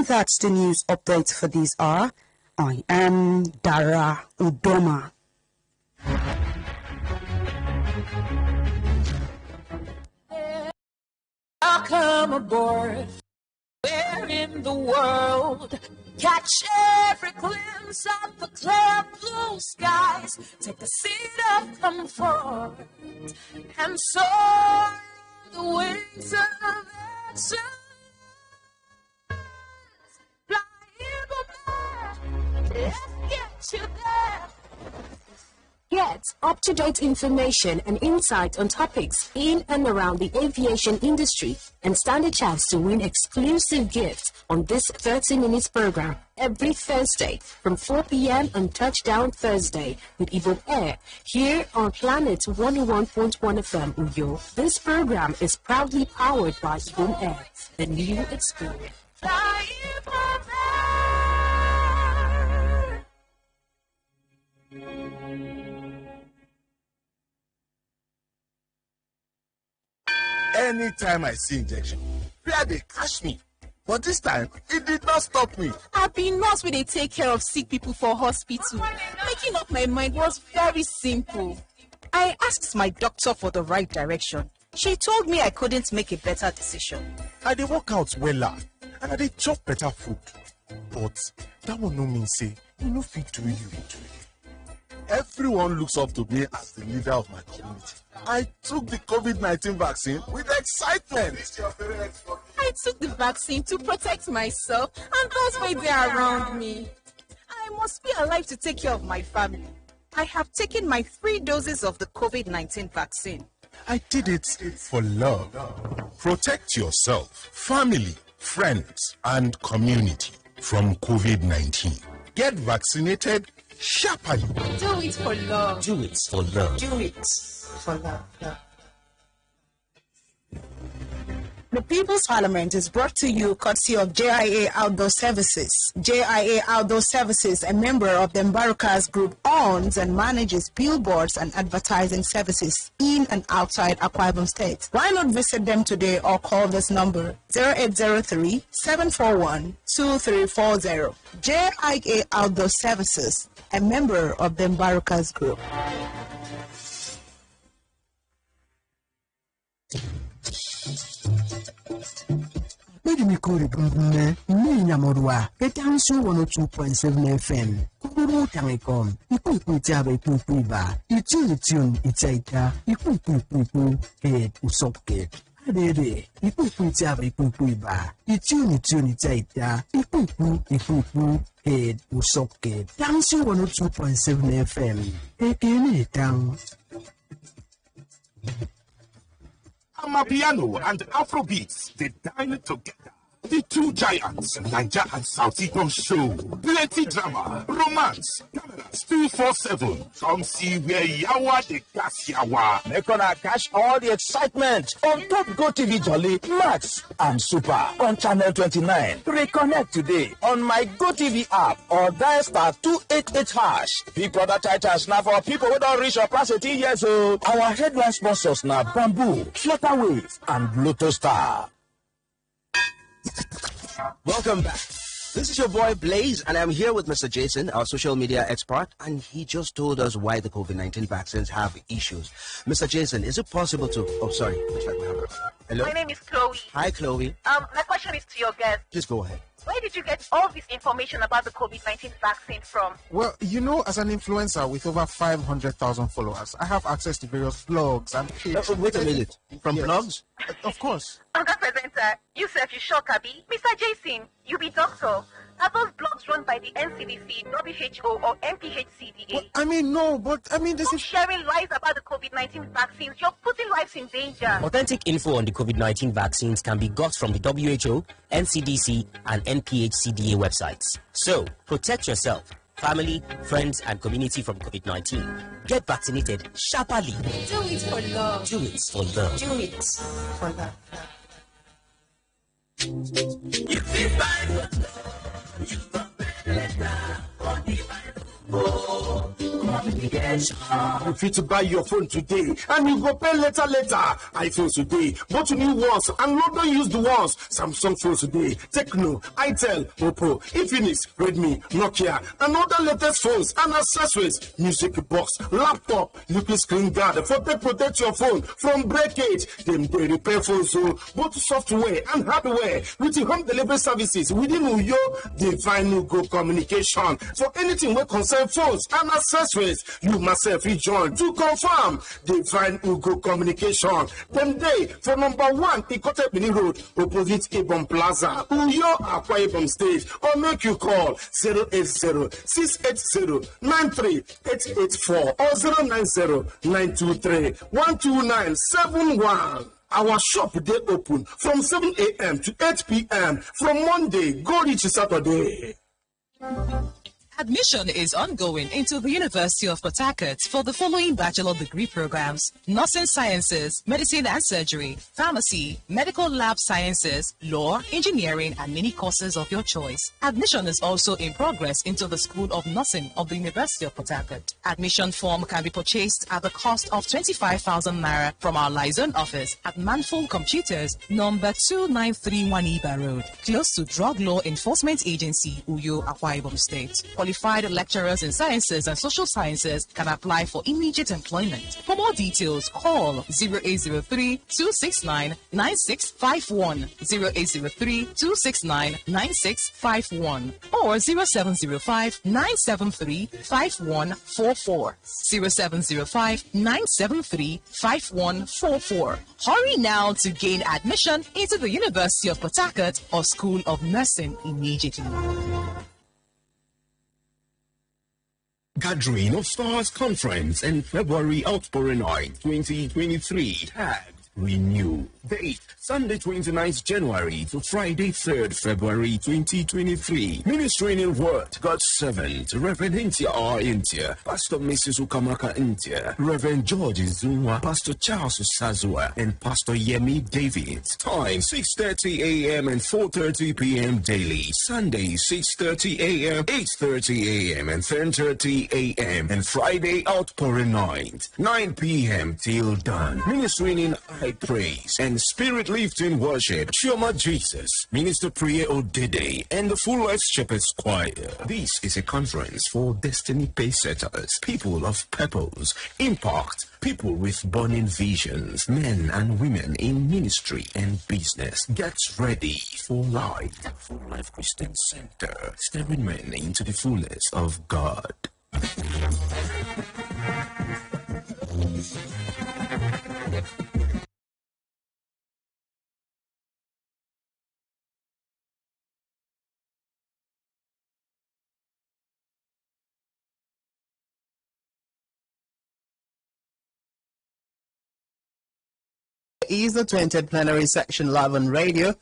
And that's the news update for this hour. I am Dara Udoma. Welcome aboard. Where in the world? Catch every glimpse of the clear blue skies. Take a seat of comfort and soar the wings of excellence. Fly in the let's get you there. Get up-to-date information and insight on topics in and around the aviation industry and stand a chance to win exclusive gifts on this 30 minutes program every Thursday from 4 p.m. on Touchdown Thursday with Ibom Air here on Planet 101.1 FM Uyo. This program is proudly powered by Ibom Air, the new experience. Fly Anytime I see injection, fear they catch me. But this time, it did not stop me. I've been nurse where they take care of sick people for hospital. Making up my mind was very simple. I asked my doctor for the right direction. She told me I couldn't make a better decision. I did work out well, and I did chop better food. But that one no mean say, you no fit do you. Everyone looks up to me as the leader of my community. I took the COVID-19 vaccine with excitement. I took the vaccine to protect myself and those who are around me. I must be alive to take care of my family. I have taken my 3 doses of the COVID-19 vaccine. I did it for love. Protect yourself, family, friends, and community from COVID-19. Get vaccinated sharply. Do it for love. Do it for love. Do it for love. The People's Parliament is brought to you courtesy of JIA Outdoor Services. JIA Outdoor Services, a member of the Mbarukas Group, owns and manages billboards and advertising services in and outside Akwa Ibom State. Why not visit them today or call this number 0803-741-2340. JIA Outdoor Services, a member of the Mbarukas Group. Maybe call it Namorua, get down so 102.7 FM. Kuru Tangikom, you could put Java Pupiba, you tune it's Ita, you could put head Usoke. Adede, you could put Java Pupiba, you tune it's Ita, you could head Usoke. Down so 102.7 FM. Again, it down. Amapiano and Afrobeats, they dine together. The two giants, Niger and Southie, don't show. Plenty drama, romance, cameras 247. Come see where Yawa the gas Yawa. They're gonna catch all the excitement on Top Go TV Jolly, Max, and Super on Channel 29. Reconnect today on my Go TV app or dial *288#. Big Brother Titans now for people who don't reach or pass 18 years old. Our headline sponsors now Bamboo, Flutterwave, and Lotto Star. Welcome back. This is your boy Blaze, and I'm here with Mr. Jason, our social media expert, and he just told us why the COVID-19 vaccines have issues. Mr. Jason, is it possible to... Oh, sorry. Looks like we have... Hello? My name is Chloe. Hi, Chloe. My question is to your guest. Please go ahead. Where did you get all this information about the COVID-19 vaccine from? Well, you know, as an influencer with over 500,000 followers, I have access to various blogs and pages. Wait a minute. From blogs? Of course. Other presenter, you you shock, Abby. Mr. Jason, you be doctor. Are those blogs run by the NCDC, WHO, or MPHCDA? Well, I mean, no, but I mean, this is sharing lies about the COVID-19 vaccines. You're putting lives in danger. Authentic info on the COVID-19 vaccines can be got from the WHO, NCDC, and MPHCDA websites. So, protect yourself, family, friends, and community from COVID-19. Get vaccinated sharply. Do it for love. Do it for love. Do it for love. You feel fine. You got better on the Bible. Come on, we get You fit to buy your phone today and you go pay later. iPhones today, both new ones and not used ones. Samsung phones today, Tecno, Itel, Oppo, Infinix, Redmi, Nokia, and other latest phones and accessories. Music box, laptop, liquid screen guard for to protect your phone from breakage. They repair phones, so both software and hardware with the home delivery services within Uyo Divine Ugo Communication. For anything that concern phones and accessories, you must rejoin to confirm Divine Ugo Communication. Them day for number 1 Ikote Mini Road, opposite Ibom Plaza, Uyo Akwa Ibom State, or make you call 080-680-93884 or 090-923-12971. Our shop they open from 7 a.m. to 8 p.m. from Monday go reach Saturday. Admission is ongoing into the University of Port Harcourt for the following bachelor degree programs: Nursing Sciences, Medicine and Surgery, Pharmacy, Medical Lab Sciences, Law, Engineering, and many courses of your choice. Admission is also in progress into the School of Nursing of the University of Port Harcourt. Admission form can be purchased at the cost of 25,000 naira from our liaison office at Manful Computers, number 2931 Iba Road, close to Drug Law Enforcement Agency, Uyo, Akwa Ibom State. Qualified lecturers in sciences and social sciences can apply for immediate employment. For more details, call 0803-269-9651, 0803-269-9651, or 0705-973-5144, 0705-973-5144. Hurry now to gain admission into the University of Port Harcourt or School of Nursing immediately. Gathering of Stars Conference and February Outpouring Night 2023 tagged Renew. Date Sunday 29th January to Friday 3rd February 2023. Ministering in Word, God's servant, Reverend Intia R. Intia, Pastor Mrs. Ukamaka Intia, Reverend George Zuma, Pastor Charles Sazua, and Pastor Yemi David. Time 6:30 a.m. and 4:30 p.m. daily. Sunday 6:30 a.m., 8:30 a.m. and 10:30 a.m. and Friday Outpouring Night 9 p.m. till dawn. Ministering in I Praise and Spirit Lifting Worship, Shoma Jesus, Minister Priya Odede, and the Full Life Shepherd's Choir. This is a conference for destiny pacesetters, people of purpose, impact, people with burning visions, men and women in ministry and business. Get ready for life. Full Life Christian Center, steering men into the fullness of God. Is the 20th plenary section live on radio.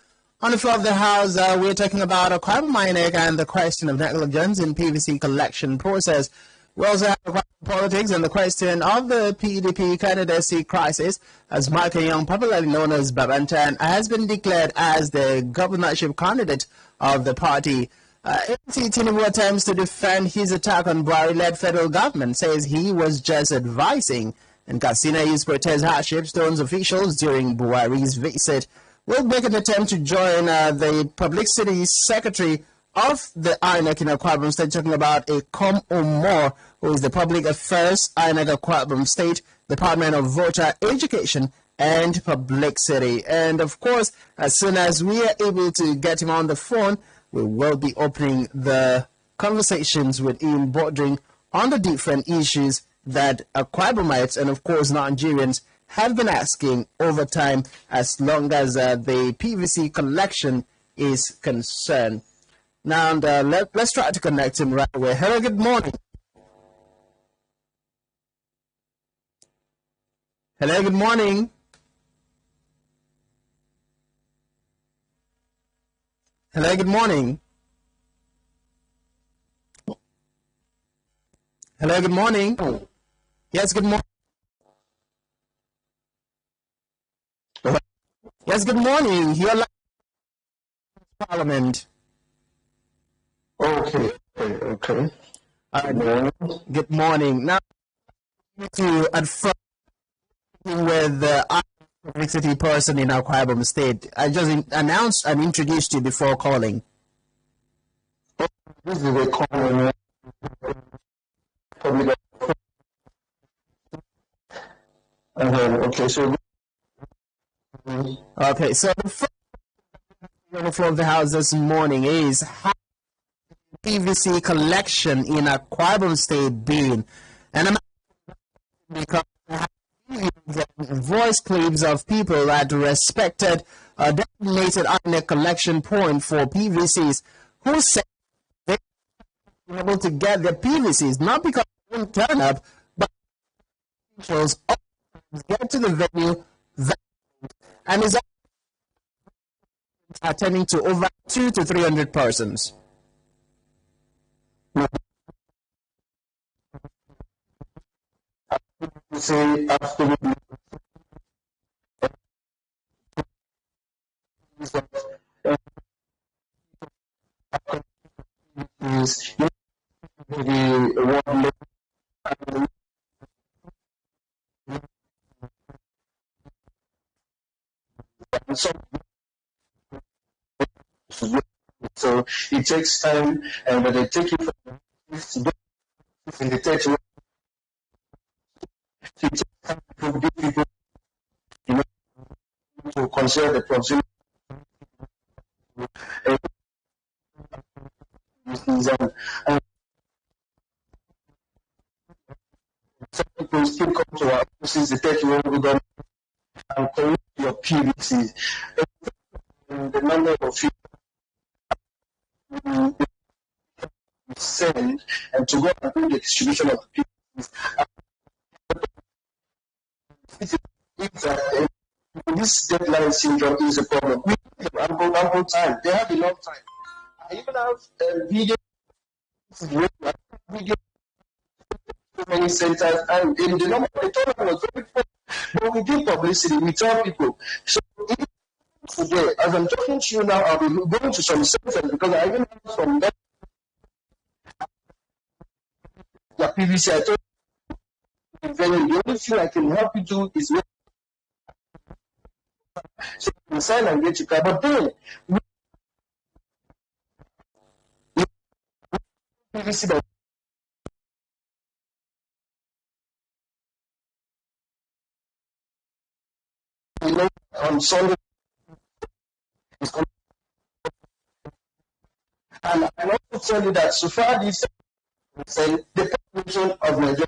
On the floor of the House, we're talking about Akwa Ibom INEC and the question of negligence in PVC collection process. We also have politics and the question of the PDP candidacy crisis, as Mike Enyong, popularly known as Baba Ntan, has been declared as the governorship candidate of the party. APC Tinubu attempts to defend his attack on Buhari-led federal government, says he was just advising, and Katsina used protest hardship stones officials during Buhari's visit. We'll make an attempt to join the publicity secretary of the INEC in Akwa Ibom State, talking about Otuekong Success, who is the public affairs INEC Akwa Ibom State, Department of Voter Education and Publicity. And of course, as soon as we are able to get him on the phone, we will be opening the conversations with him, bordering on the different issues that Akwa Ibomites and of course Nigerians have been asking over time, as long as the PVC collection is concerned. Now, let's try to connect him right away. Hello, good morning. Hello, good morning. Hello, good morning. Hello, good morning. Yes, good morning. Yes, good morning. You're live in Parliament. Okay. Good morning. Now, to at first with the publicity person in Akwa Ibom State. I just announced and introduced you before calling. This is a common public. Okay, so the first on the floor of the House this morning is how PVC collection in Akwa Ibom State been, and I'm because voice clips of people that respected a designated INEC collection point for PVCs who said they were able to get their PVCs not because they didn't turn up, but officials get to the venue and is attending to over 200 to 300 persons. Say absolutely. So it takes time, and when they take it in the text, it takes time to give people, to consider the proximity. And some people still come to our offices, they take you over them and collect your PVCs. The number of people send and to go and do the distribution of PVCs. This deadline syndrome is a problem. We have ample time. They have enough time. I even have video so many centers, and in the number the total was very poor. But we give publicity, we tell people. So today, as I'm talking to you now, I'll be going to some centers because I even have some the PVC. I told you, the only thing I can help you do is so you can sign and get your car. But then PVC that on Sunday and I can also tell you that so far this the population of Nigeria.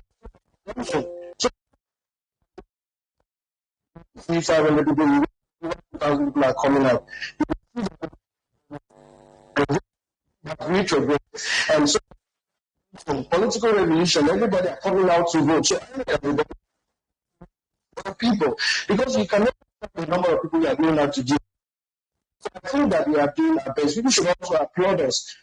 So 500 people, 1,000 people are coming out. And so political revolution, everybody are coming out to vote. So everybody people, because you cannot the number of people we are going out to do. So I think that we are doing our best. People should also applaud us.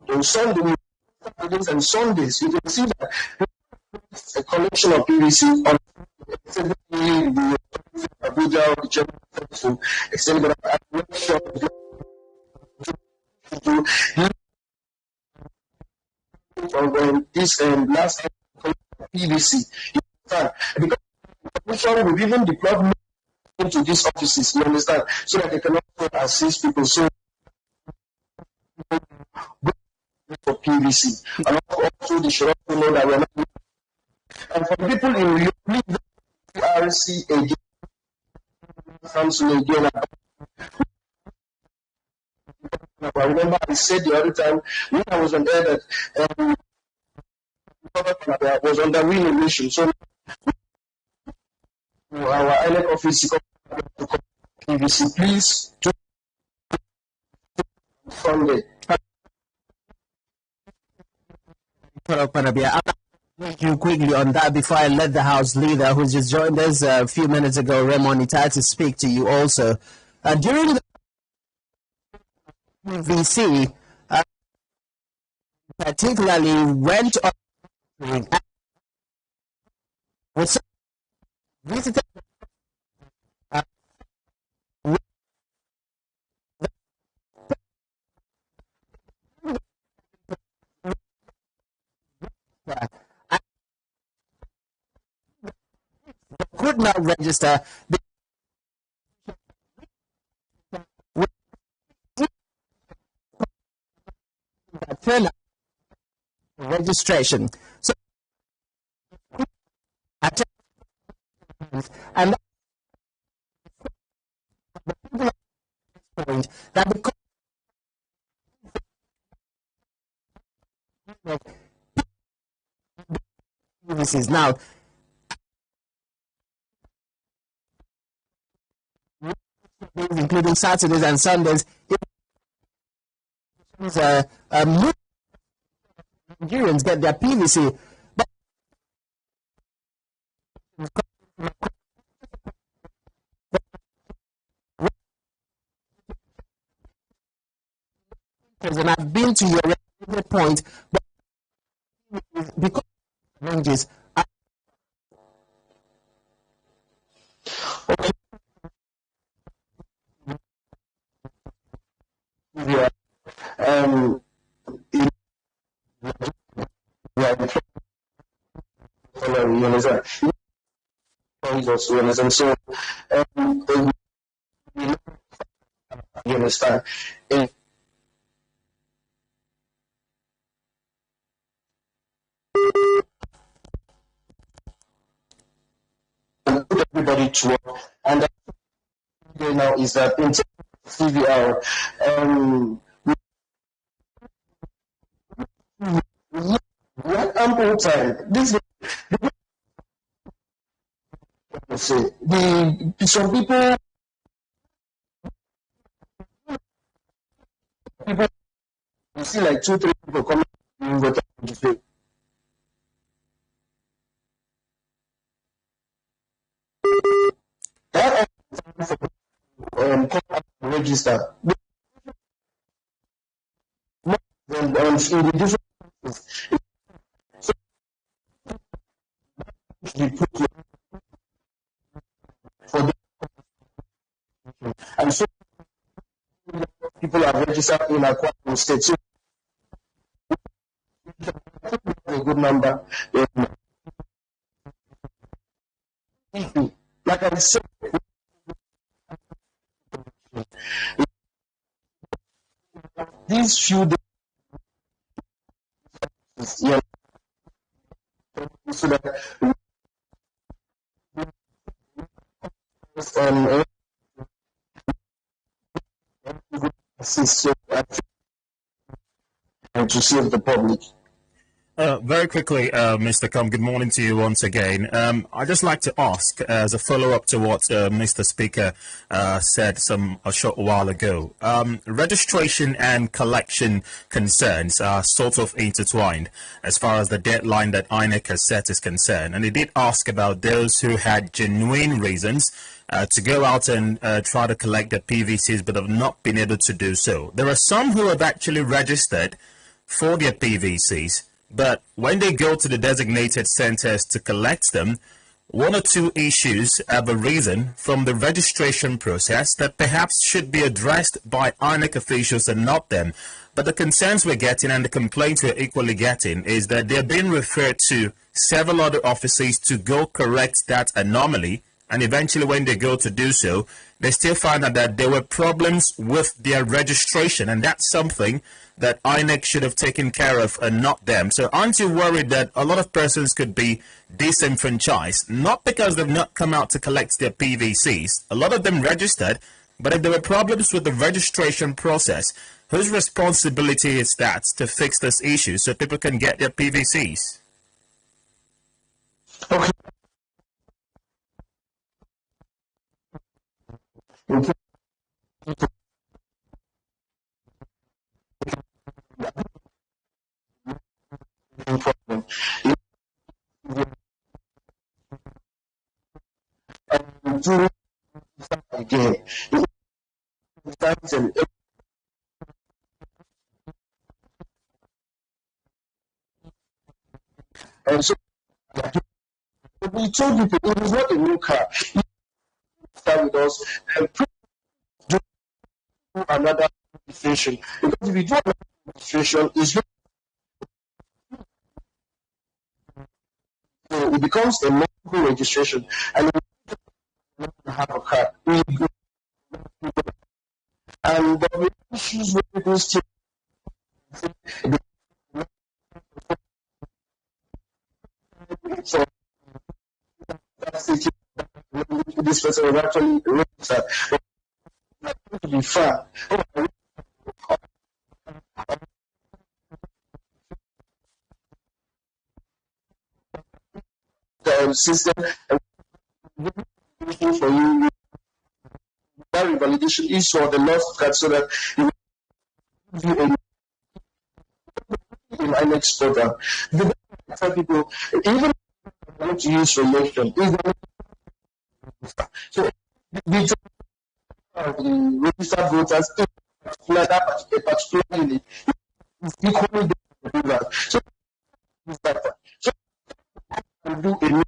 On Sunday and Sundays, you can see that a collection of PVC on the Abuja, the Church, extended this last PVC. Because the commission will even deploy into these offices, you understand, so that they can also assist people. So for PVC, and also they should also know that we are not. And for people in Rio, please RC again, Samsung again. I remember I said the other time when I was on there that was under renovation. So our INEC office to PVC, please to Sunday. You quickly on that before I let the House leader who just joined us a few minutes ago, Raymond Ita, to speak to you also. During the VC, particularly went on with visited now register, turn registration. So, and point that because this is now including Saturdays and Sundays, Nigerians get their PVC. But and I've been to your point, but because ranges. Yeah. You understand? So, you understand? Put everybody to work, and the now is that in CVR, we had ample time. This some people you see like 2-3 people coming to say. That register in the different for the, and so people are registered in Akwa Ibom State. So a good number. Like I said, these few days, yeah, so that and to serve the public. Very quickly, Mr. Com, good morning to you once again. I'd just like to ask, as a follow-up to what Mr. Speaker said a short while ago, registration and collection concerns are sort of intertwined as far as the deadline that INEC has set is concerned. And he did ask about those who had genuine reasons to go out and try to collect their PVCs but have not been able to do so. There are some who have actually registered for their PVCs, but when they go to the designated centers to collect them, one or two issues have arisen from the registration process that perhaps should be addressed by INEC officials and not them. But the concerns we're getting and the complaints we're equally getting is that they're being referred to several other offices to go correct that anomaly, and eventually when they go to do so, they still find out that there were problems with their registration, and that's something that INEC should have taken care of and not them. So aren't you worried that a lot of persons could be disenfranchised, not because they've not come out to collect their PVCs? A lot of them registered, but if there were problems with the registration process, whose responsibility is that to fix this issue so people can get their PVCs? Okay. Problem. Again, and so we told people it was not a new car. Start with us and do another registration, because if you do another registration, it becomes a multiple registration, and have a car. And there were issues where people still so this person was actually registered. To be fair, the system for you that revalidation issue or the lost card so that you in INEC program. The tell people even want to use relation so the registered voters in a particular unit equally do that. So do a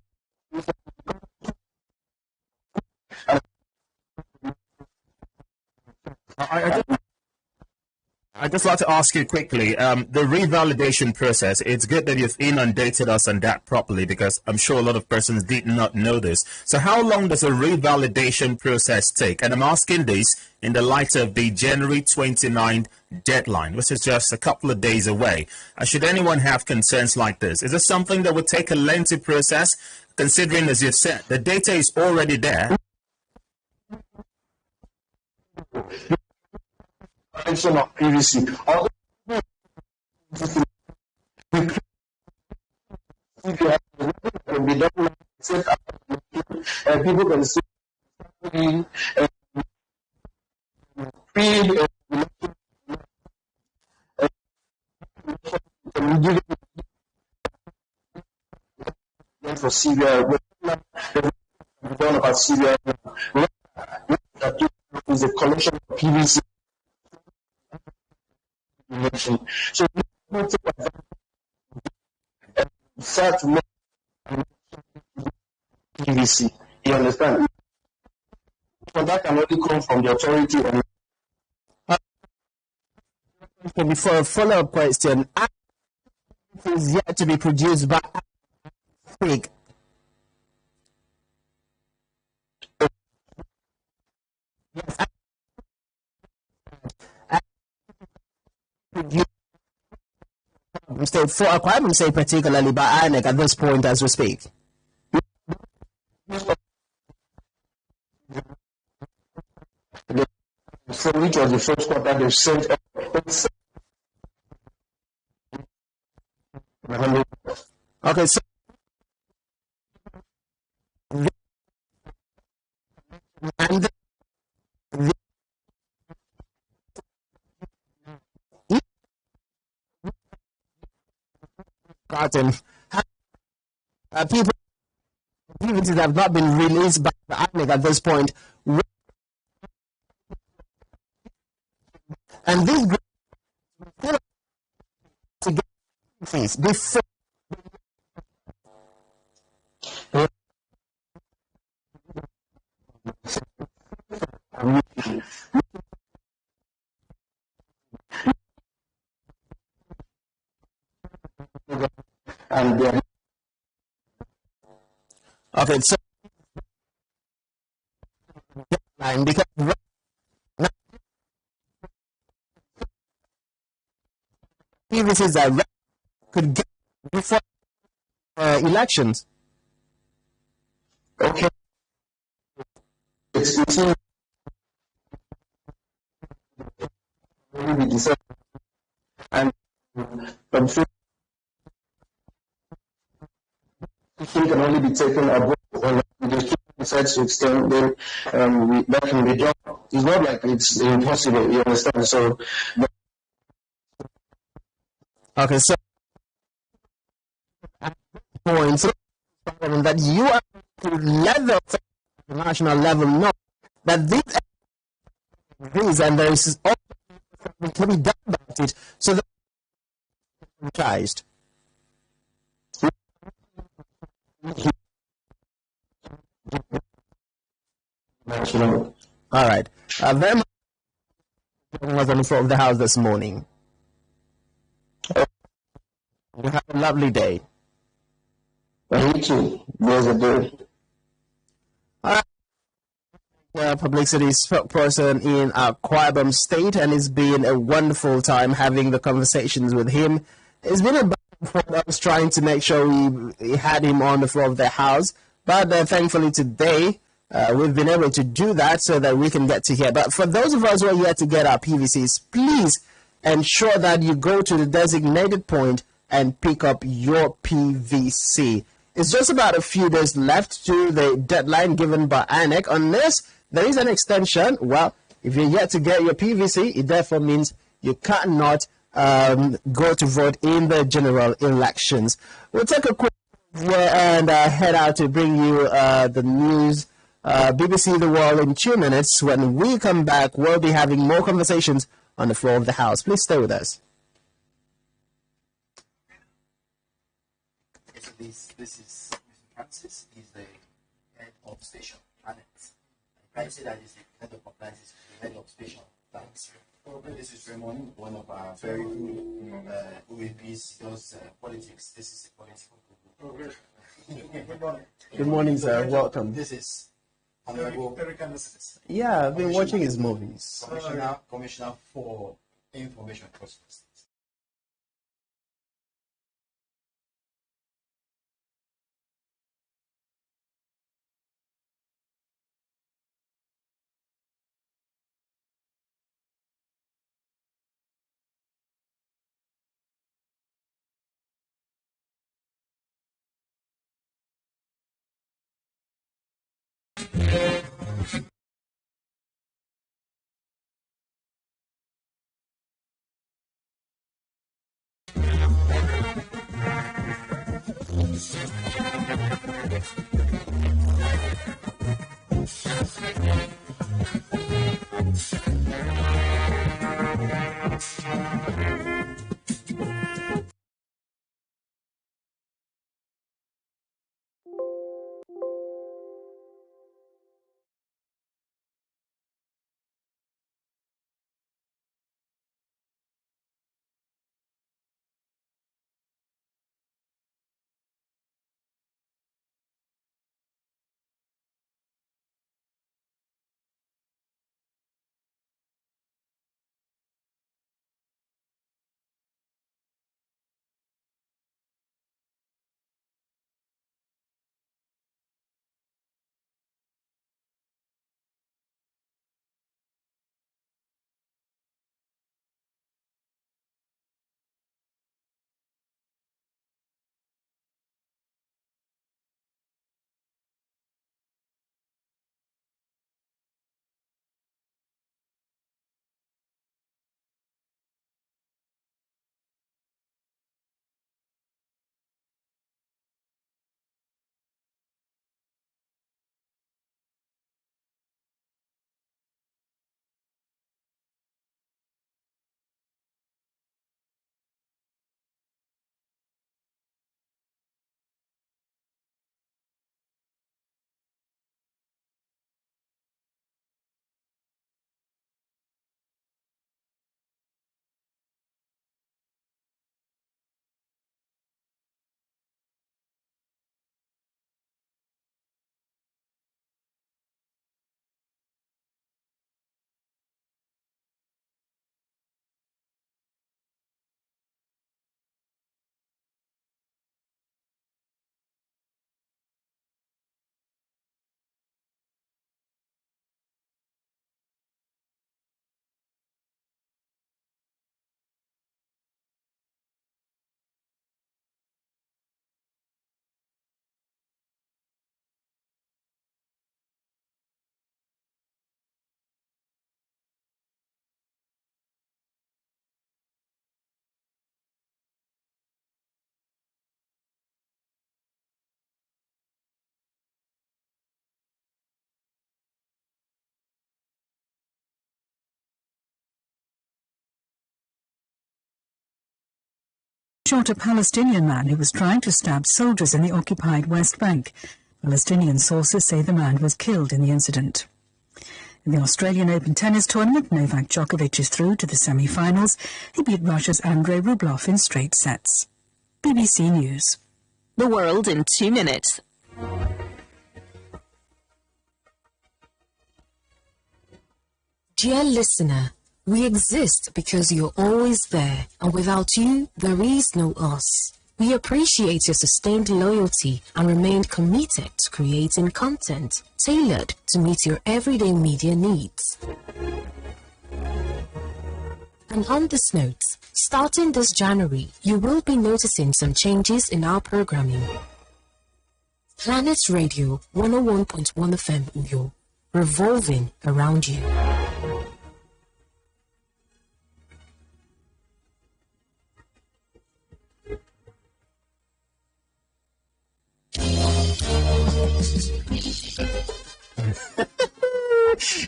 I'd just like to ask you quickly, the revalidation process, it's good that you've inundated us on that properly because I'm sure a lot of persons did not know this. So how long does a revalidation process take? And I'm asking this in the light of the January 29th deadline, which is just a couple of days away. Should anyone have concerns like this? Is this something that would take a lengthy process, considering, as you've said, the data is already there? Of PVC. People can see for Syria, about Syria is a collection of PVC. So we start to PVC. You understand? So that can only come from the authority. And before a follow-up question, is yet to be produced by Speak. State for Akwa Ibom State, particularly by INEC at this point as we speak. So which was the first one that they sent? Okay, so and people activities have not been released by the INEC at this point, and this group to get things before. And okay, so because services that could get before elections. Okay. It's and I'm sure it can only be taken abroad when the decides to extend, then that can be done. It's not like it's impossible, you understand? So, okay, so points that you are to level the national level know that these and there is something to be done about it, so that advertised. All right. Very much was on the floor of the house this morning. You have a lovely day. You too. There's a day. All right. publicity spokesperson in Akwa Ibom State, and it's been a wonderful time having the conversations with him. It's been a back and forth. I was trying to make sure we had him on the floor of the House, but thankfully today we've been able to do that so that we can get to here. But for those of us who are yet to get our PVCs, please ensure that you go to the designated point and pick up your PVC. It's just about a few days left to the deadline given by INEC. Unless there is an extension, well, if you're yet to get your PVC, it therefore means you cannot go to vote in the general elections. We'll take a quick break and head out to bring you the news, BBC The World in 2 minutes. When we come back, we'll be having more conversations on the floor of the House. Please stay with us. This is Mr. Francis. He's the head of station planets. I can say that he's the head of compliance, the head of station plans. This is Raymond, one of our very good OAPs, does politics. This is a political group. Good morning. Good morning, sir. Welcome. This is Honorable Yeah, I've been watching his movies. Commissioner for Information Process. Shot a Palestinian man who was trying to stab soldiers in the occupied West Bank. Palestinian sources say the man was killed in the incident. In the Australian Open tennis tournament, Novak Djokovic is through to the semi-finals. He beat Russia's Andrei Rublev in straight sets. BBC News. The world in 2 minutes. Dear listener, we exist because you're always there, and without you, there is no us. We appreciate your sustained loyalty and remain committed to creating content tailored to meet your everyday media needs. And on this note, starting this January, you will be noticing some changes in our programming. Planet Radio 101.1 FM Uyo, revolving around you.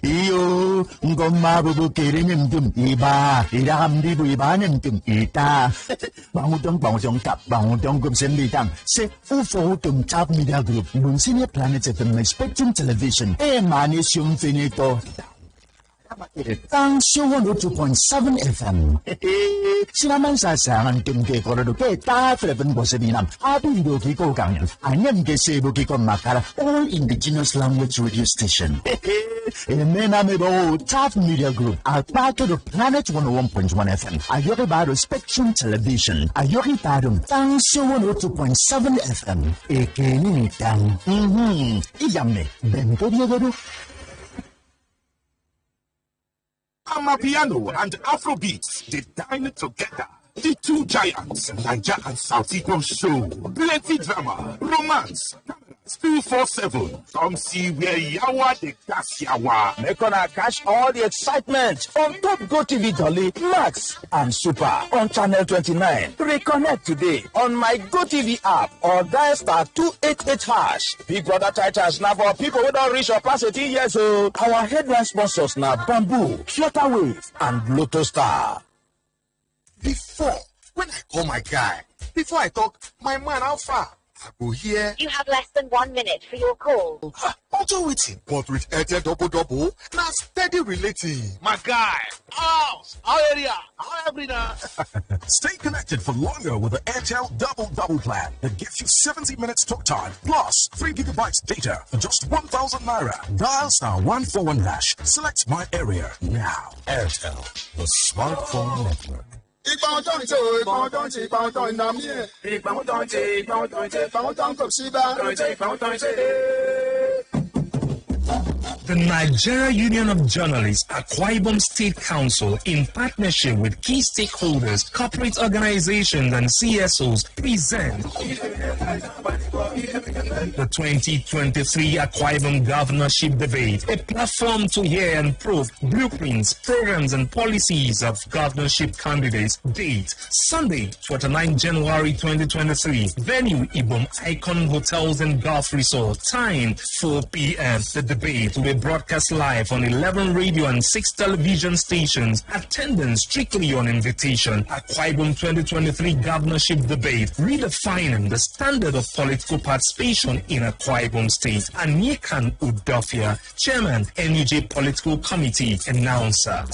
Iyo, ngoma bubukiri nyemtum iba, iramdi bu iba nyemtum ita. Bangutong kap, bangutong kumsembitang. Se ufo tum top media group, senior planets at the Spectrum Television. Manis yung finito. Tang 102.7 FM. Sinaman sa sangan tim ke korado ke ta Philippine Bosaninam. Ato hido ki ko kanyan. Anyam ke sebo ki kon makara all indigenous language radio station. Mena me bo Top Media Group. Al pato do Planet 101.1 FM. Ayoki baro Spectrum Television. Ayoki tadong Tang 102.7 FM. Eke ni tang. Iyame. Bento diagado. Amapiano and Afrobeats, they dine together. The two giants, Naija and South East show. Plenty drama, romance, cameras, 247. Come see where Yawa the gas Yawa. Make on catch all the excitement on Top Go TV Jolly, Max and Super on Channel 29. Reconnect today on my Go TV app or dial star 288 hash. Big Brother titles now for people who don't reach or pass 18 years old. Our headline sponsors now Bamboo, Flutterwave, and Lotto Star. Before, when I call my guy, before I talk, my man, how far? I go here. You have less than 1 minute for your call. Also waiting, but with Edet double, now steady relating. My guy, house, our area, our everything. Stay connected for longer with the Airtel Double plan that gives you 70 minutes talk time plus 3 gigabytes data for just 1,000 naira. Dial star 141 hash. Select my area now. Airtel, the smartphone network. The Nigeria Union of Journalists, Akwa Ibom State Council, in partnership with key stakeholders, corporate organizations, and CSOs, present the 2023 Akwa Ibom Governorship Debate, a platform to hear and prove blueprints, programs, and policies of governorship candidates. Date, Sunday, 29 January 2023. Venue, Ibom Icon Hotels and Golf Resort. Time, 4 p.m. The debate will be broadcast live on 11 radio and 6 television stations. Attendance strictly on invitation. Akwa Ibom 2023 Governorship Debate, redefining the standard of political participation in Akwa Ibom State. Anikan Udofia, Chairman, NUJ Political Committee, announcer.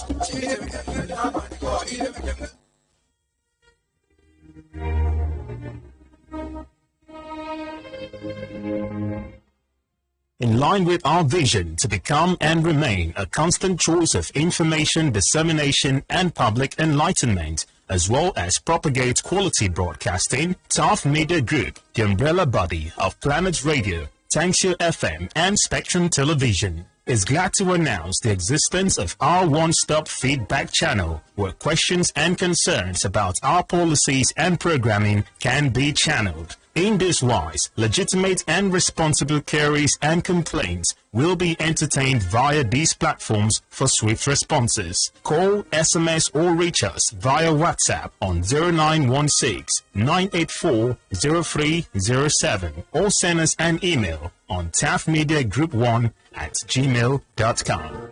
In line with our vision to become and remain a constant choice of information dissemination and public enlightenment, as well as propagate quality broadcasting, Top Media Group, the umbrella body of Planet Radio, Tangshu FM, and Spectrum Television, is glad to announce the existence of our one-stop feedback channel, where questions and concerns about our policies and programming can be channeled. In this wise, legitimate and responsible queries and complaints will be entertained via these platforms for swift responses. Call, SMS, or reach us via WhatsApp on 0916-984-0307 or send us an email on tafmediagroup1@gmail.com.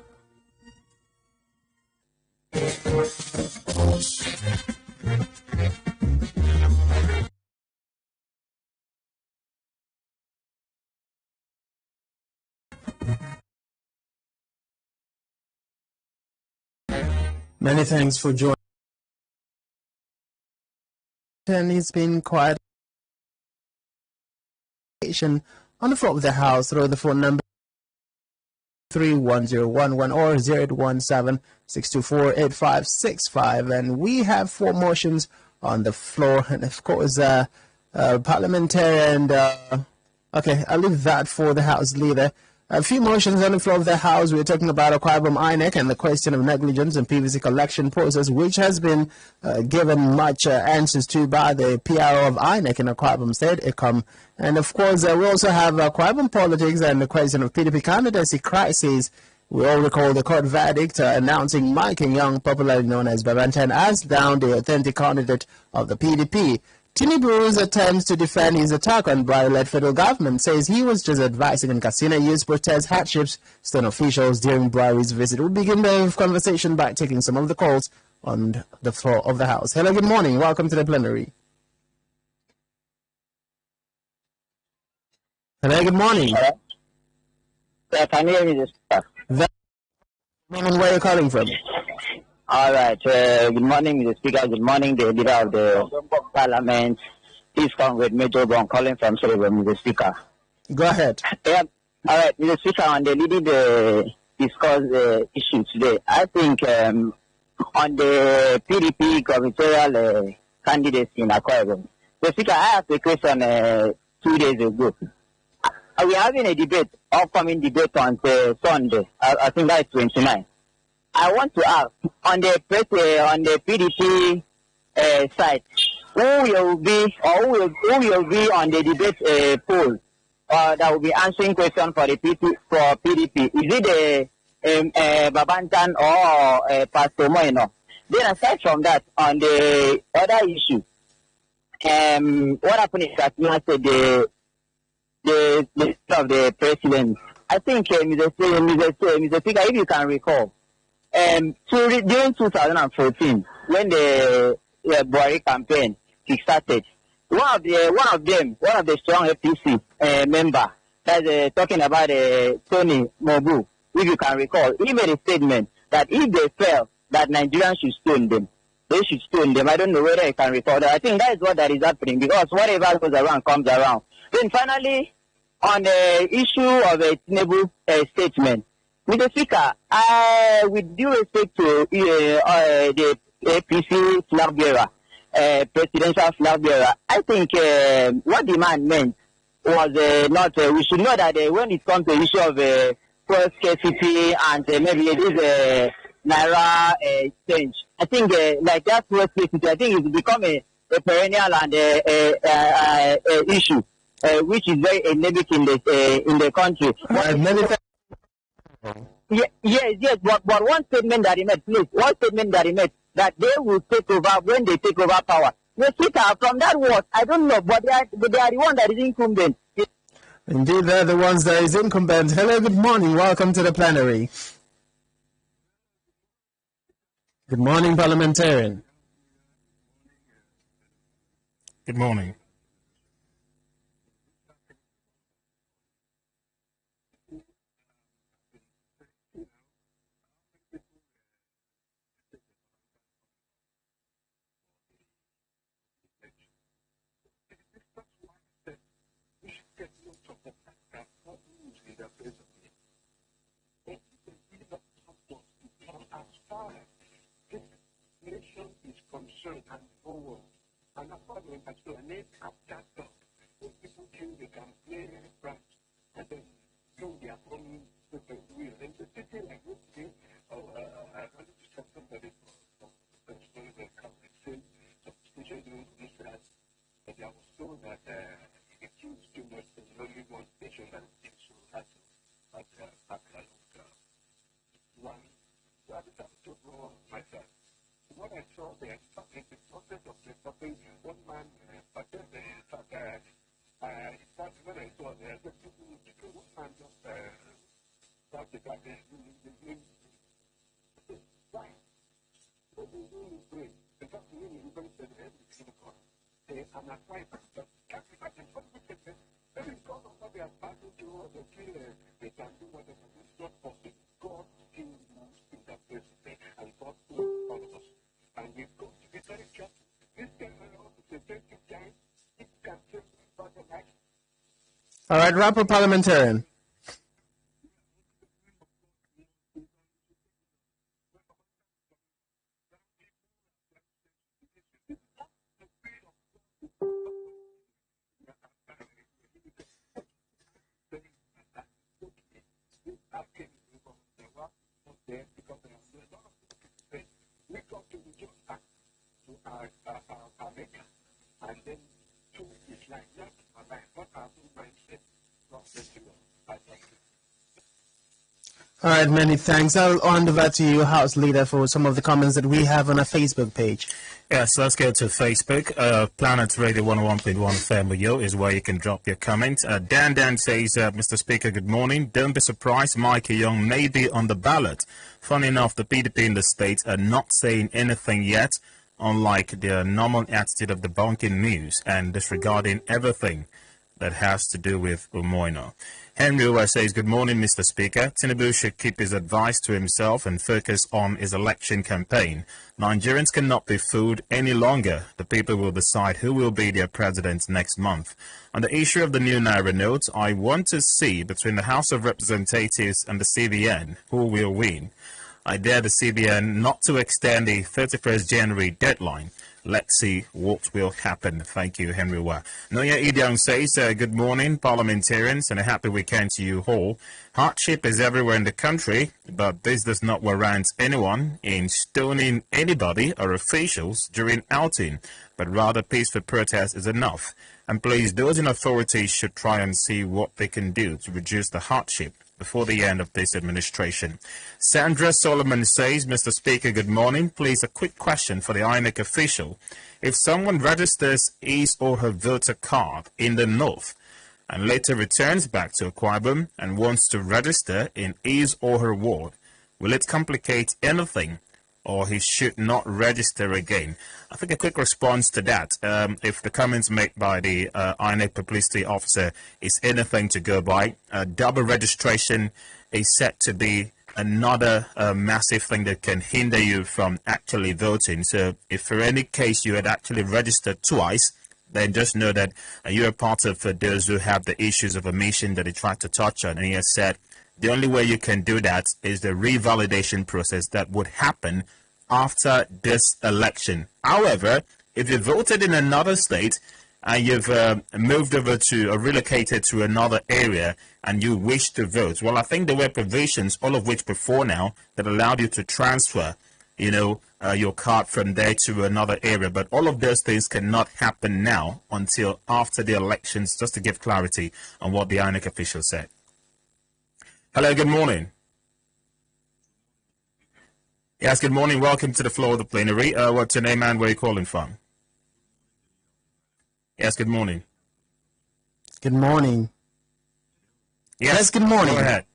Many thanks for joining. And he's been quiet on the floor of the House through the phone number 08132831011 or 0817-624-8565. And we have 4 motions on the floor. And of course, parliamentarian, okay, I'll leave that for the House Leader. A few motions on the floor of the House. We're talking about Akwa Ibom INEC and the question of negligence in PVC collection process, which has been given much answers to by the PRO of INEC in Akwa Ibom State, ECOM. And of course, we also have Akwa Ibom politics and the question of PDP candidacy crisis. We all recall the court verdict announcing Mike Enyong, popularly known as Baba Ntan, as down the authentic candidate of the PDP. Tinubu's attempts to defend his attack on Buhari-led federal government says he was just advising in Katsina youth protest hardships to officials during Buhari's visit. We'll begin the conversation by taking some of the calls on the floor of the House. Hello, good morning. Welcome to the plenary. Hello, good morning. Yeah, can you hear me this stuff? Where are you calling from? All right. Good morning, Mr. Speaker. Good morning, the leader of the Parliament. Please come with me, Joe. I'm calling from Senegal, Mr. Speaker. Go ahead. Yeah. All right, Mr. Speaker, on the leading the discuss the issue today, I think on the PDP gubernatorial candidacy in Akwa Ibom. Mr. Speaker, I asked a question 2 days ago. We're having a debate, upcoming debate on Sunday. I think that's 29. I want to ask on the PDP side, who will be on the debate poll that will be answering questions for the PDP? Is it Baba Ntan or Pastor Moino? Then aside from that, on the other issue, what happened is that you said the of the president. I think Mr. Speaker, if you can recall. During 2014, when the Buhari campaign kick-started, one of the strong APC member, that's talking about Tony Mobu, if you can recall, he made a statement that if they felt that Nigerians should stone them, they should stone them. I don't know whether you can recall that. I think that is what that is happening, because whatever goes around comes around. Then finally, on the issue of a Tinubu statement, Mr. Speaker, with due respect to the APC flag bearer, presidential flag bearer, I think what the man meant was not. We should know that when it comes to the issue of fuel scarcity and maybe it is naira change, I think like that fuel scarcity, I think it's become a perennial and issue, which is very endemic in the country. Yes, but one statement that he made, please, that they will take over when they take over power. The speaker, from that word, I don't know, but they are the one that is incumbent. Indeed, they're the ones that is incumbent. Hello, good morning. Welcome to the plenary. Good morning, parliamentarian. Good morning. Concern and forward. And that's why we have to make up that stuff. When people think they can play right and then do their own will. And the city like this thing, I wanted to talk somebody from the story that comes and said, especially during this last, that I was told that it seems too much. There's only one station that seems to have to one. So I just have to go myself. What I saw there, in the process of developing one man, but then in fact, when I saw there, the people one man just started that why? What do you really bring? In fact, we really said everything and I tried to can't imagine what we can say. Maybe because of what they are passing through, or they feel they can do whatever. It's not possible. God still moves in that place and God moves all of us. And we've got to be very careful. This time around, it's a sensitive time. It can change about the life. All right, rapper parliamentarian. All right, many thanks. I'll hand over to you, House Leader, for some of the comments that we have on our Facebook page. Yes, let's go to Facebook. Planet Radio 101.1 FM is where you can drop your comment. Dan says, Mr. Speaker, good morning. Don't be surprised, Mike Enyong may be on the ballot. Funny enough, the PDP in the state are not saying anything yet, unlike their normal attitude of debunking news and disregarding everything that has to do with Umoh. Henry says, good morning, Mr. Speaker. Tinubu should keep his advice to himself and focus on his election campaign. Nigerians cannot be fooled any longer. The people will decide who will be their president next month. On the issue of the new Naira notes, I want to see between the House of Representatives and the CBN who will win. I dare the CBN not to extend the 31st January deadline. Let's see what will happen. Thank you, Henry Wa. Noya Idiang says, good morning, parliamentarians, and a happy weekend to you all. Hardship is everywhere in the country, but this does not warrant anyone in stoning anybody or officials during outing, but rather peaceful protest is enough. And please, those in authority should try and see what they can do to reduce the hardship before the end of this administration. Sandra Solomon says, Mr. Speaker, good morning. Please, a quick question for the INEC official. If someone registers his or her voter card in the north and later returns back to Akwa Ibom and wants to register in his or her ward, will it complicate anything, or he should not register again? I think a quick response to that, if the comments made by the INEC publicity officer is anything to go by, double registration is said to be another massive thing that can hinder you from actually voting. So if for any case you had actually registered twice, then just know that you are part of those who have the issues of omission that he tried to touch on. And he has said the only way you can do that is the revalidation process that would happen after this election. However, if you voted in another state and you've moved over to or relocated to another area and you wish to vote, well, I think there were provisions, all of which before now, that allowed you to transfer, your card from there to another area. But all of those things cannot happen now until after the elections, just to give clarity on what the INEC official said. Hello, good morning. Yes, good morning. Welcome to the floor of the plenary. What's your name and where are you calling from? Yes, good morning. Good morning. Yes, good morning. Go ahead.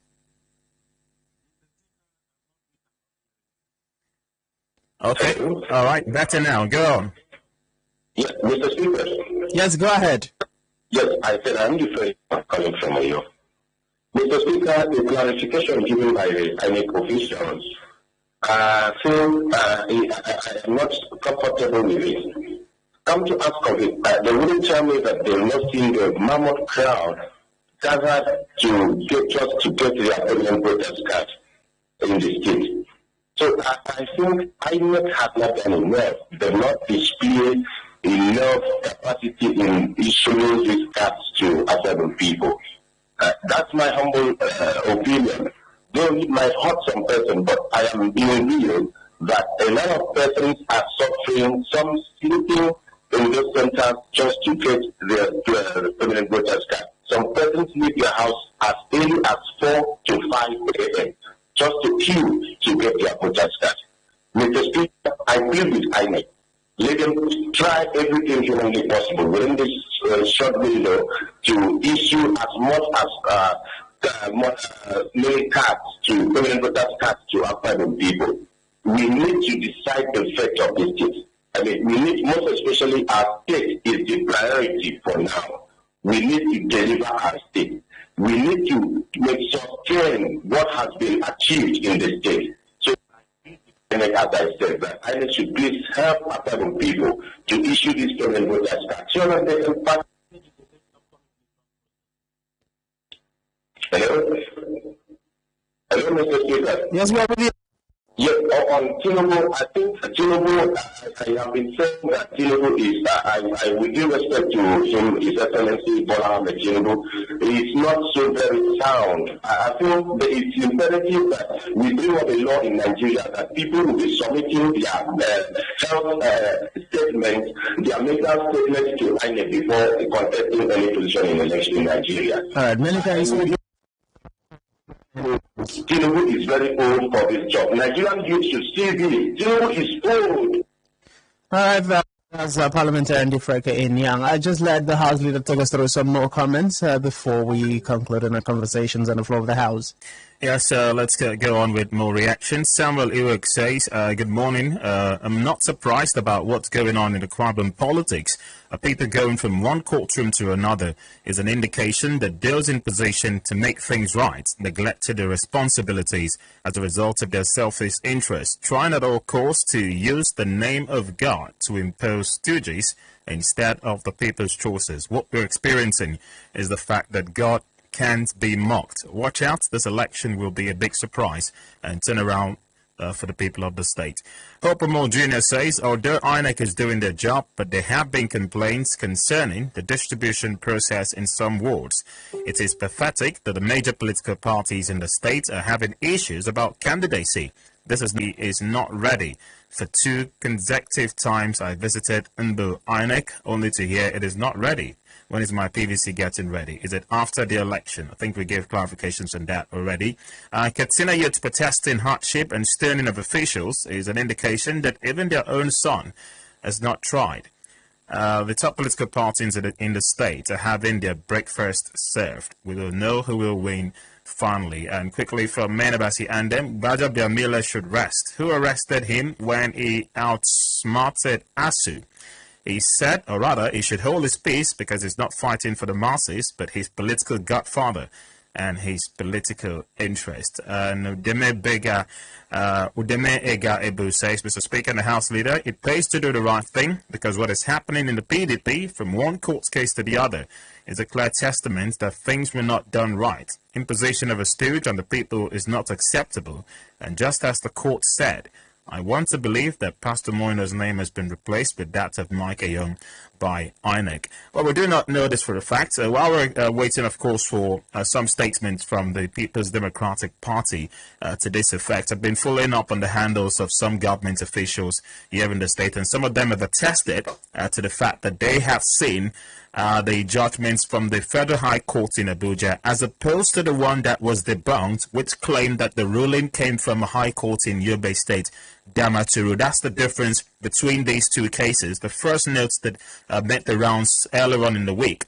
Okay, all right, better now. Go on. Yes, Mr. Speaker. Yes, go ahead. Yes, I said I'm the first calling from Oyo. Mr. Speaker, the clarification given by the INEC officials, I am not comfortable with it. Come to ask of it, they wouldn't tell me that they're not seeing the mammoth crowd gathered to get their permanent voters card in the state. So I think INEC has not done enough. They've not displayed enough capacity in issuing these cards to other people. That's my humble opinion. Though it might hurt some person, but I am being real that a lot of persons are suffering, some sleeping in those centers just to get their permanent voters card. Some persons leave their house as early as 4 to 5 a.m. just to queue to get their voters card. Mr. Speaker, I plead with INEC. Let them try everything humanly possible within this short window to issue as much as many cards to permanent voters cards to Akwa Ibom people. We need to decide the fate of this state. I mean, we need, most especially our state is the priority for now. We need to deliver our state. We need to sustain what has been achieved in the state. So, as I said, that I should please help Akwa Ibom people to issue this permanent voters card so that they can pass. Hello? Hello, Mr. Speaker. Yes, we are with you. Yes, on Tinubu, I think Tinubu, I have been saying that Tinubu is, I with due respect to him, His Excellency Bola Ahmed Tinubu, is not so very sound. I feel that it's imperative that we bring up a law in Nigeria that people will be submitting their health statements, their medical statements to INEC before contesting any position in election in Nigeria. All right, many thanks. Tinubu is very old for this job. Nigerian youth should see this. Tinubu is old. All right, that's parliamentarian Mike Enyong. I just let the House leader take us through some more comments before we conclude in our conversations on the floor of the House. Yes, let's go on with more reactions. Samuel Iwek says, good morning. I'm not surprised about what's going on in the Akwa Ibom politics. People going from one courtroom to another is an indication that those in position to make things right neglected their responsibilities as a result of their selfish interests, trying at all costs to use the name of God to impose duties instead of the people's choices. What we're experiencing is the fact that God can't be mocked. Watch out, this election will be a big surprise and turn around for the people of the state. Hope Moore Jr. says, although INEC is doing their job, but there have been complaints concerning the distribution process in some wards. It is pathetic that the major political parties in the state are having issues about candidacy. This is not ready. For 2 consecutive times I visited Nbu INEC only to hear it is not ready. When is my PVC getting ready? Is it after the election? I think we gave clarifications on that already. Katsina youth protesting hardship and stoning of officials is an indication that even their own son has not tried. The top political parties in the state are having their breakfast served. We will know who will win finally. And quickly from Menabasi and them, Baja Biamila should rest. Who arrested him when he outsmarted ASU? He said, or rather, he should hold his peace because he's not fighting for the masses, but his political godfather and his political interest. Udeme Ega Ebu says, Mr. Speaker and the House Leader, it pays to do the right thing because what is happening in the PDP from one court case to the other is a clear testament that things were not done right. Imposition of a stooge on the people is not acceptable. And just as the court said, I want to believe that Pastor Moino's name has been replaced with that of Mike Enyong by INEC. Well, we do not know this for a fact. While we're waiting, of course, for some statements from the People's Democratic Party to this effect, I've been following up on the handles of some government officials here in the state, and some of them have attested to the fact that they have seen the judgments from the Federal High Court in Abuja, as opposed to the one that was debunked, which claimed that the ruling came from a High Court in Yobe State, Damaturu. That's the difference between these two cases. The first notes that made the rounds earlier on in the week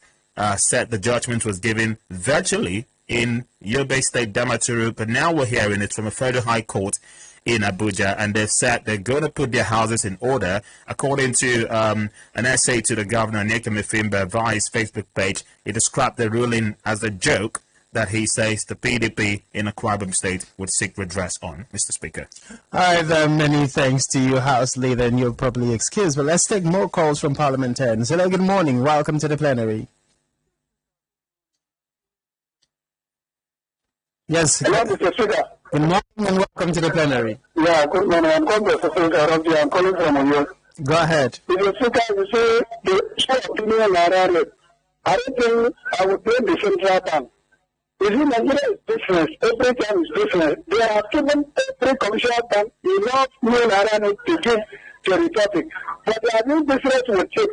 said the judgment was given virtually in Yobe State, Damaturu, but now we're hearing it from a Federal High Court in Abuja, and they've said they're going to put their houses in order. According to an essay to the governor, Nneka Mefimba, via his Facebook page, he described the ruling as a joke that he says the PDP in Akwa Ibom State would seek redress on. Mr. Speaker. All right, many thanks to you, House Leader, and you're probably excused, but let's take more calls from parliamentarians. Hello, good morning. Welcome to the plenary. Yes. Hello, Mr. Speaker. Good morning and welcome to the plenary. Yeah, good morning. I'm calling from Oyo. Go ahead. Mr. Speaker, you say the share of opinion I don't think I would blame the central bank. You see, Nigeria is different. Every time is different. They have given every commercial bank enough new naira to give to the topic. But they are doing different with it.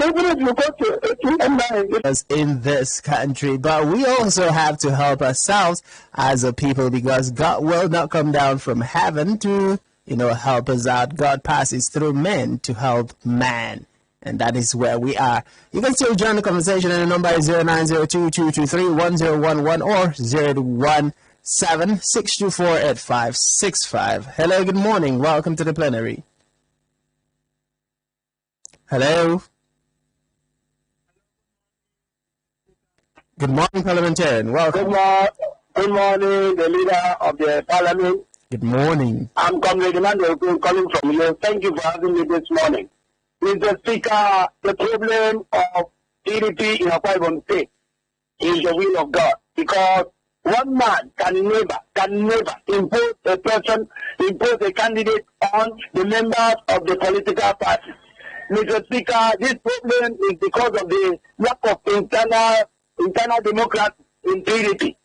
Even if you go to ATM in this country, but we also have to help ourselves as a people, because God will not come down from heaven to, help us out. God passes through men to help man. And that is where we are. You can still join the conversation, and the number is 0902-223-1011 or 017-624-8565. Hello, good morning. Welcome to the plenary. Hello. Good morning, parliamentarian. Welcome. Good morning, the leader of the parliament. Good morning. I'm Comrade Emmanuel calling from you. Thank you for having me this morning. Mr. Speaker, the problem of PDP in Akwa Ibom State is the will of God, because one man can never impose a candidate on the members of the political party. Mr. Speaker, this problem is because of the lack of internal democracy in PDP.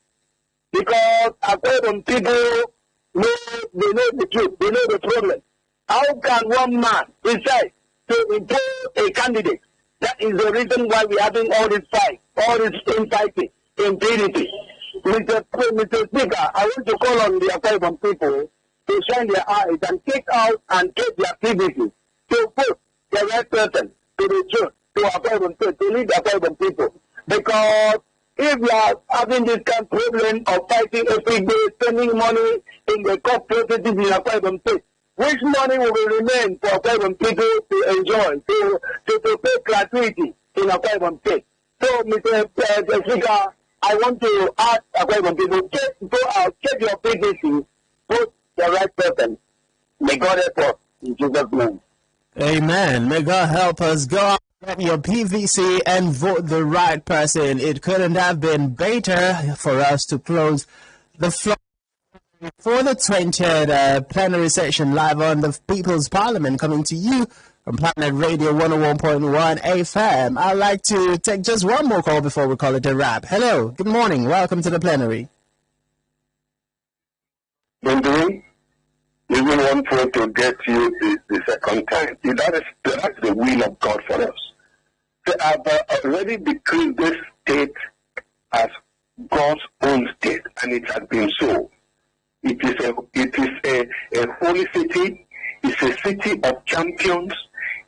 Because Akwa Ibom people know the truth, they know the problem. How can one man decide to impose a candidate? That is the reason why we're having all this fight, all this infighting in PDP. Mr. Speaker, I want to call on the Akwa Ibom people to shine their eyes and take out and get their PVC to put the right person to the truth, to Akwa Ibom State, to lead the Akwa Ibom people. Because if we are having this kind of problem of fighting every day, spending money in the court processes in Akwa Ibom State, which money will remain for Akwa Ibom people to enjoy, to pay gratuity in Akwa Ibom State? So, Mr. Speaker, I want to ask Akwa Ibom people, go out, check your PVC, put the right person. May God help us in Jesus' name. Amen. May God help us. Go out, get your PVC, and vote the right person. It couldn't have been better for us to close the floor for the 20th plenary session live on the People's Parliament, coming to you from Planet Radio 101.1 FM. I'd like to take just one more call before we call it a wrap. Hello, good morning. Welcome to the plenary. Even one point to get you the second time. That's the will of God for us. So I've already decreed this state as God's own state, and it has been so. It is a holy city. It's a city of champions.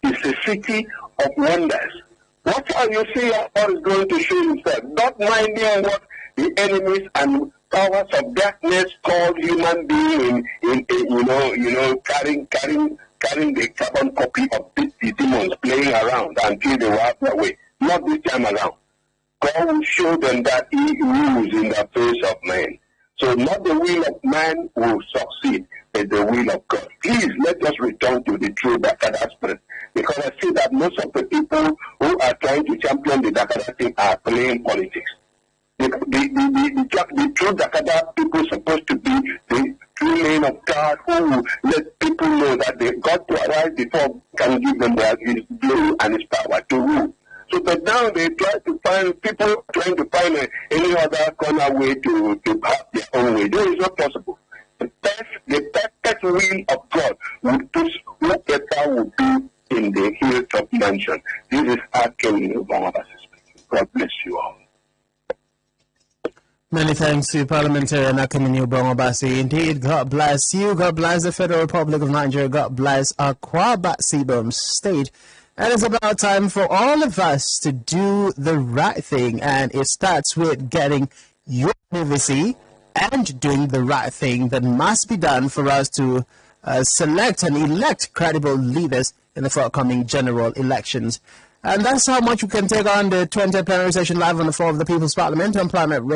It's a city of wonders. What are you see how God is going to show himself? Not minding what the enemies and powers of darkness called human being carrying the carbon copy of the demons playing around until they were their way. Not this time around. God will show them that he rules in the face of men. So not the will of man will succeed, but the will of God. Please let us return to the true Dakada spirit. Because I see that most of the people who are trying to champion the Dakada thing are playing politics. The true Dakada people are supposed to be the true men of God who let people know that they got to arise before can give them his glory and his power to rule. So, but now they try to find people trying to find any other corner way to have their own way. This is not possible. The perfect will of God would push whoever would be in the hilltop mansion. This is Akwa Ibom INEC speaking. God bless you all. Many thanks to Parliamentarian Akwa Ibom INEC. Indeed, God bless you. God bless the Federal Republic of Nigeria. God bless Akwa Ibom State. And it's about time for all of us to do the right thing. And it starts with getting your PVC and doing the right thing that must be done for us to select and elect credible leaders in the forthcoming general elections. And that's how much we can take on the 20th plenary session live on the floor of the People's Parliament on Planet Radio.